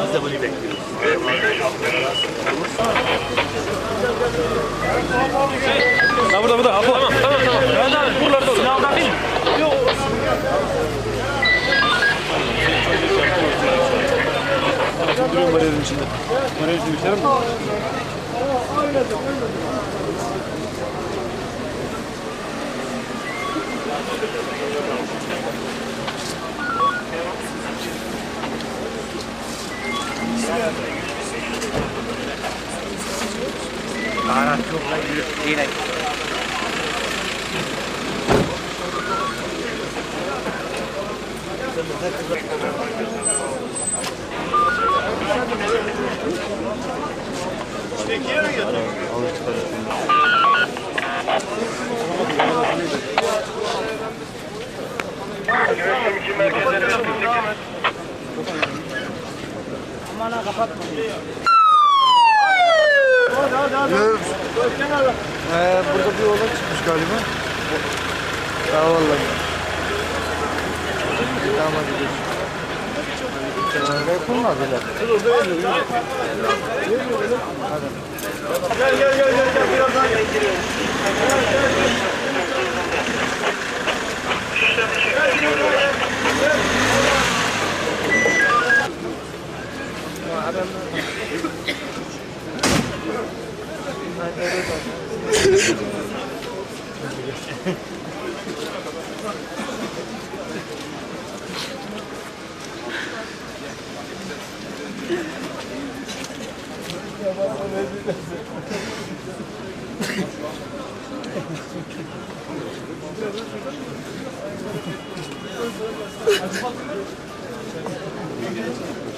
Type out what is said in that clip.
Biz de bunu bekliyoruz. Burada. Apo. Tamam. Ben de buralarda olur. Sınavda değil mi? Yok. Duruyorum bariyerinin içinde. Bariyerinin içinde biterim mi? Baharat yokla yine. Aman ha kapatma. Burada bir olay çıkmış galiba. Ya vallahi. Tamam hadi geç. Yapılmadılar. Gel birazdan gel.